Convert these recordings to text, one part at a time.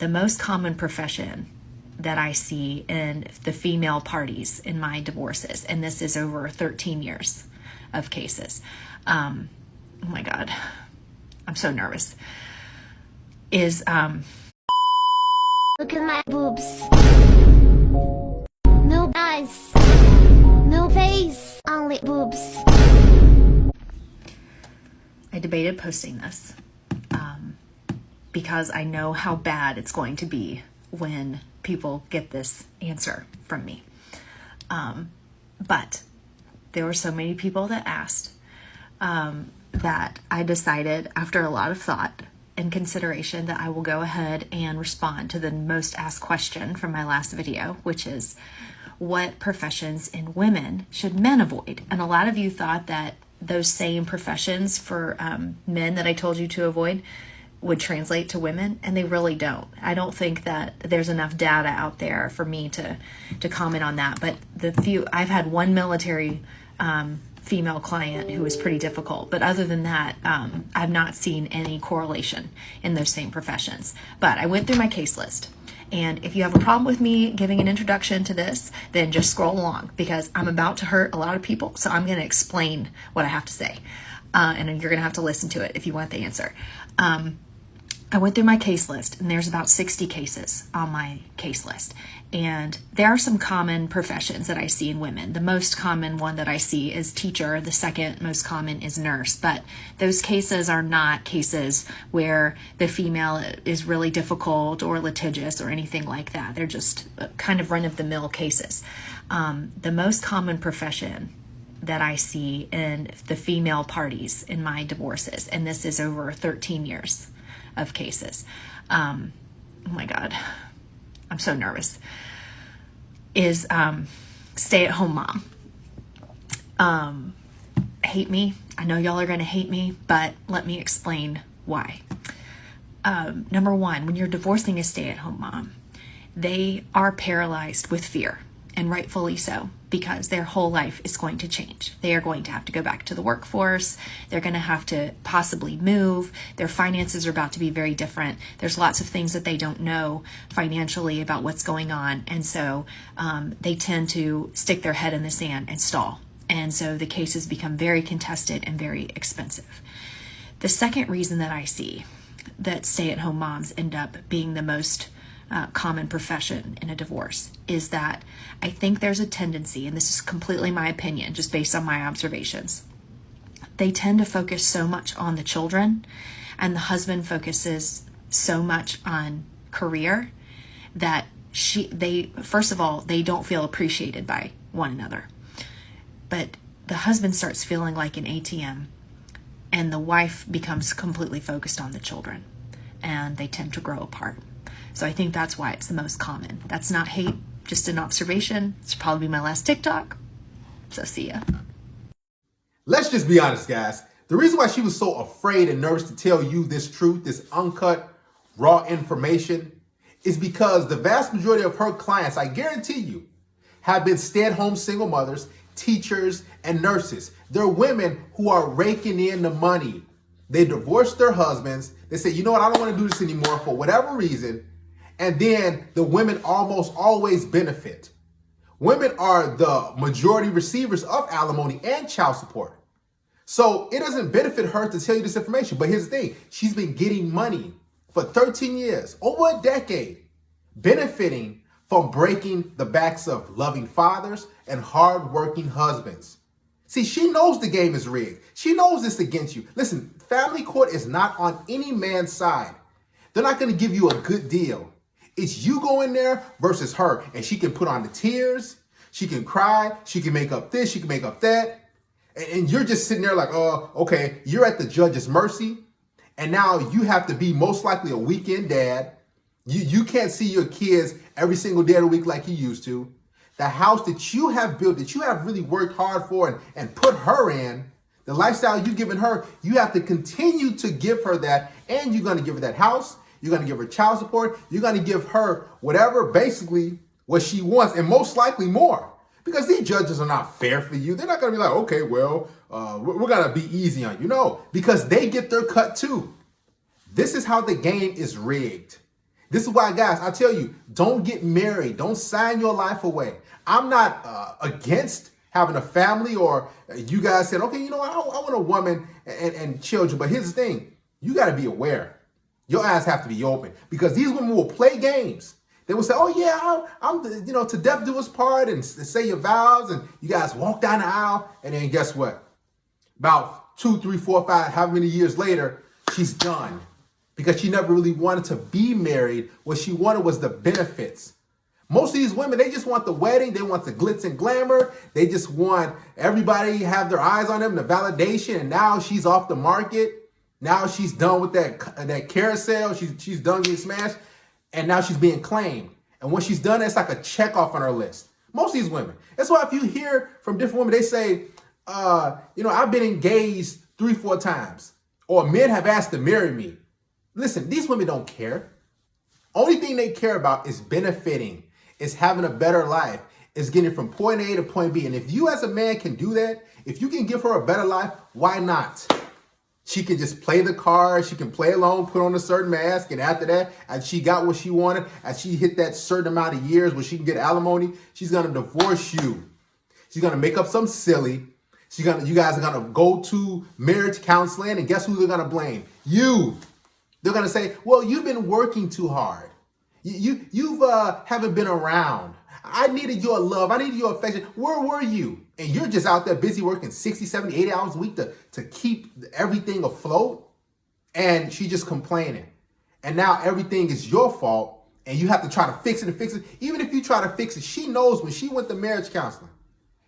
The most common profession that I see in the female parties in my divorces, and this is over 13 years of cases. Oh my God, I'm so nervous. Is Look at my boobs. No eyes. No face. Only boobs. I debated posting this because I know how bad it's going to be when people get this answer from me. But there were so many people that asked that I decided, after a lot of thought and consideration, that I will go ahead and respond to the most asked question from my last video, which is, what professions in women should men avoid? And a lot of you thought that those same professions for men that I told you to avoid would translate to women, and they really don't. I don't think that there's enough data out there for me to comment on that. But I've had one military female client who was pretty difficult, but other than that, I've not seen any correlation in those same professions. But I went through my case list, and if you have a problem with me giving an introduction to this, then just scroll along, because I'm about to hurt a lot of people, so I'm going to explain what I have to say, and you're going to have to listen to it if you want the answer. I went through my case list, and there's about 60 cases on my case list. And there are some common professions that I see in women. The most common one that I see is teacher. The second most common is nurse. But those cases are not cases where the female is really difficult or litigious or anything like that. They're just kind of run-of-the-mill cases. The most common profession that I see in the female parties in my divorces, and this is over 13 years of cases. Oh my God, I'm so nervous. Is stay-at-home mom. Hate me. I know y'all are going to hate me, but let me explain why. Number one, when you're divorcing a stay-at-home mom, they are paralyzed with fear, and rightfully so, because their whole life is going to change. They are going to have to go back to the workforce. They're going to have to possibly move. Their finances are about to be very different. There's lots of things that they don't know financially about what's going on. And so they tend to stick their head in the sand and stall. And so the cases become very contested and very expensive. The second reason that I see that stay-at-home moms end up being the most common profession in a divorce is that I think there's a tendency, and this is completely my opinion, just based on my observations, they tend to focus so much on the children, and the husband focuses so much on career that first of all, they don't feel appreciated by one another. But the husband starts feeling like an ATM, and the wife becomes completely focused on the children, and they tend to grow apart. So I think that's why it's the most common. That's not hate, just an observation. It's probably my last TikTok. So see ya. Let's just be honest, guys. The reason why she was so afraid and nervous to tell you this truth, this uncut, raw information, is because the vast majority of her clients, I guarantee you, have been stay-at-home single mothers, teachers, and nurses. They're women who are raking in the money. They divorced their husbands. They say, you know what, I don't want to do this anymore for whatever reason. And then the women almost always benefit. Women are the majority receivers of alimony and child support. So it doesn't benefit her to tell you this information. But here's the thing. She's been getting money for 13 years, over a decade, benefiting from breaking the backs of loving fathers and hardworking husbands. See, she knows the game is rigged. She knows it's against you. Listen, family court is not on any man's side. They're not going to give you a good deal. It's you go in there versus her. And she can put on the tears. She can cry. She can make up this. She can make up that. And you're just sitting there like, oh, okay, you're at the judge's mercy. And now you have to be most likely a weekend dad. You can't see your kids every single day of the week like you used to. The house that you have built, that you have really worked hard for and put her in, the lifestyle you've given her, you have to continue to give her that. And you're going to give her that house. You're going to give her child support. You're going to give her whatever, basically, what she wants, and most likely more. Because these judges are not fair for you. They're not going to be like, okay, well, we're going to be easy on you. No, because they get their cut too. This is how the game is rigged. This is why, guys, I tell you, don't get married. Don't sign your life away. I'm not against having a family, or you guys said, okay, you know what, I want a woman and children. But here's the thing. You got to be aware. Your eyes have to be open, because these women will play games. They will say, oh, yeah, I'm to death do us part, and say your vows, and you guys walk down the aisle, and then guess what? About 2, 3, 4, 5, how many years later, she's done. Because she never really wanted to be married. What she wanted was the benefits. Most of these women, they just want the wedding. They want the glitz and glamour. They just want everybody to have their eyes on them, the validation. And now she's off the market. Now she's done with that carousel. She's done getting smashed. And now she's being claimed. And when she's done, it's like a check off on her list. Most of these women. That's why if you hear from different women, they say, I've been engaged 3, 4 times. Or men have asked to marry me. Listen, these women don't care. Only thing they care about is benefiting, is having a better life, is getting from point A to point B. And if you as a man can do that, if you can give her a better life, why not? She can just play the card. She can play alone, put on a certain mask. And after that, as she got what she wanted, as she hit that certain amount of years where she can get alimony, she's going to divorce you. She's going to make up something silly. You guys are going to go to marriage counseling. And guess who they're going to blame? You. They're going to say, well, you've been working too hard. You haven't been around. I needed your love. I needed your affection. Where were you? And you're just out there busy working 60, 70, 80 hours a week to keep everything afloat. And she's just complaining. And now everything is your fault. And you have to try to fix it. Even if you try to fix it, she knows when she went to marriage counseling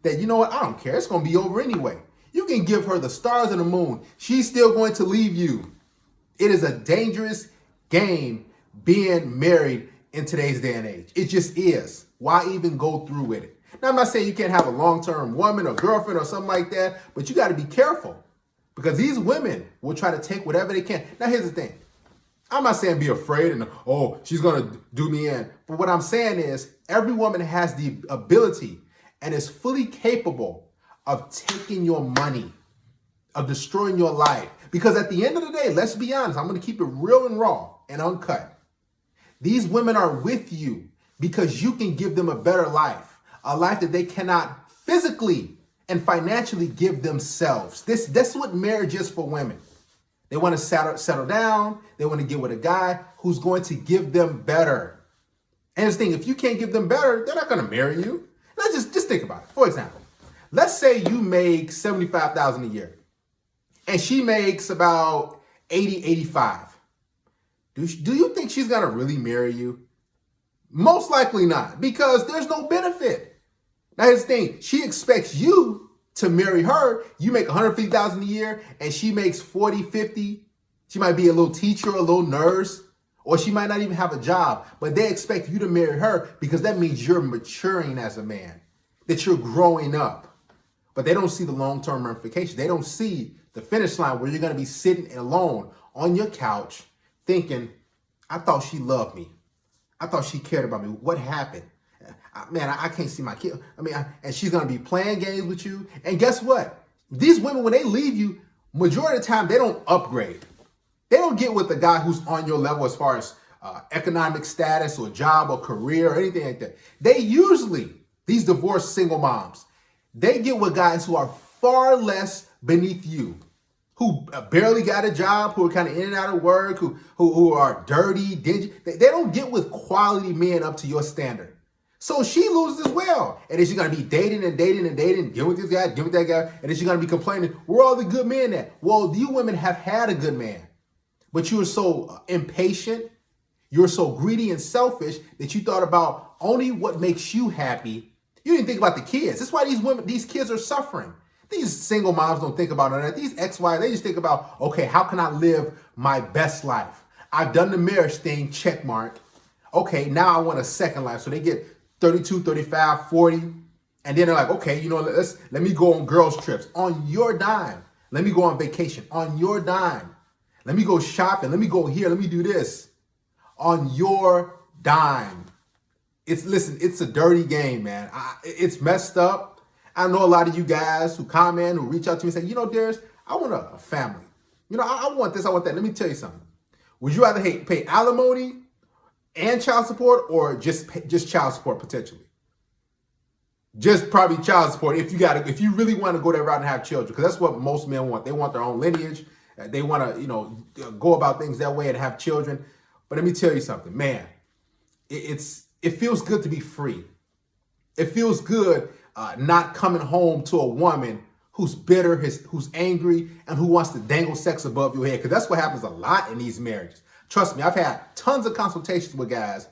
that, you know what, I don't care. It's going to be over anyway. You can give her the stars and the moon. She's still going to leave you. It is a dangerous game being married in today's day and age. It just is. Why even go through with it? Now, I'm not saying you can't have a long-term woman or girlfriend or something like that, but you got to be careful, because these women will try to take whatever they can. Now, here's the thing. I'm not saying be afraid and, oh, she's going to do me in. But what I'm saying is every woman has the ability and is fully capable of taking your money, of destroying your life. Because at the end of the day, let's be honest, I'm going to keep it real and raw and uncut. These women are with you because you can give them a better life, a life that they cannot physically and financially give themselves. That's what marriage is for women. They want to settle down. They want to get with a guy who's going to give them better. And the thing, if you can't give them better, they're not going to marry you. Let's just think about it. For example, let's say you make $75,000 a year. And she makes about 80, 85. Do you think she's going to really marry you? Most likely not, because there's no benefit. Now, here's the thing. She expects you to marry her. You make $150,000 a year and she makes 40, 50. She might be a little teacher, a little nurse, or she might not even have a job. But they expect you to marry her because that means you're maturing as a man, that you're growing up. But they don't see the long-term ramifications. They don't see the finish line where you're going to be sitting alone on your couch thinking, I thought she loved me. I thought she cared about me. What happened? Man, I can't see my kid. And she's going to be playing games with you. And guess what? These women, when they leave you, majority of the time, they don't upgrade. They don't get with the guy who's on your level as far as economic status or job or career or anything like that. They usually, these divorced single moms, they get with guys who are far less beneath you, who barely got a job, who are kind of in and out of work, who are dirty, dingy. They don't get with quality men up to your standard. So she loses as well. And then she's going to be dating and dating and dating, get with this guy, get with that guy. And then she's going to be complaining, where are all the good men at? Well, you women have had a good man, but you were so impatient, you're so greedy and selfish that you thought about only what makes you happy. You didn't think about the kids. That's why these kids are suffering. These single moms don't think about that. These ex-wives, they just think about, okay, how can I live my best life? I've done the marriage thing, check mark. Okay, now I want a second life. So they get 32, 35, 40. And then they're like, okay, let me go on girls' trips on your dime. Let me go on vacation on your dime. Let me go shopping. Let me go here. Let me do this on your dime. It's a dirty game, man. It's messed up. I know a lot of you guys who comment, who reach out to me and say, Darius, I want a family. I want this, I want that. Let me tell you something. Would you rather pay alimony and child support, or just child support potentially? Just probably child support if you really want to go that route and have children, because that's what most men want. They want their own lineage. They want to, go about things that way and have children. But let me tell you something, man. It feels good to be free. It feels good not coming home to a woman who's bitter, who's angry, and who wants to dangle sex above your head. Because that's what happens a lot in these marriages. Trust me, I've had tons of consultations with guys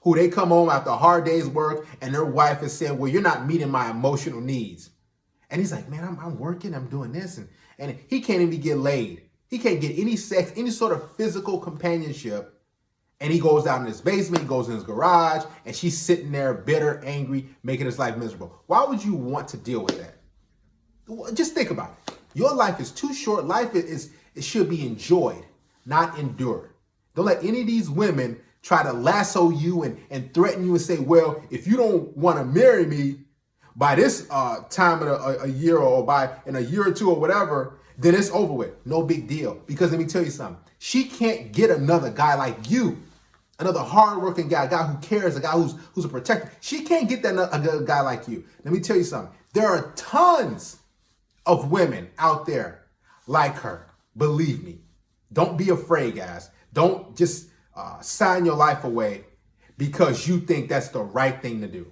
who they come home after a hard day's work and their wife is saying, well, you're not meeting my emotional needs. And he's like, man, I'm working, I'm doing this. And he can't even get laid. He can't get any sex, any sort of physical companionship. And he goes down in his basement, he goes in his garage, and she's sitting there bitter, angry, making his life miserable. Why would you want to deal with that? Just think about it. Your life is too short. Life it should be enjoyed, not endured. Don't let any of these women try to lasso you and threaten you and say, well, if you don't want to marry me by this time of a year, or in a year or two or whatever, then it's over with. No big deal. Because let me tell you something. She can't get another guy like you, another hardworking guy, a guy who cares, a guy who's a protector. She can't get a guy like you. Let me tell you something. There are tons of women out there like her. Believe me. Don't be afraid, guys. Don't just sign your life away because you think that's the right thing to do.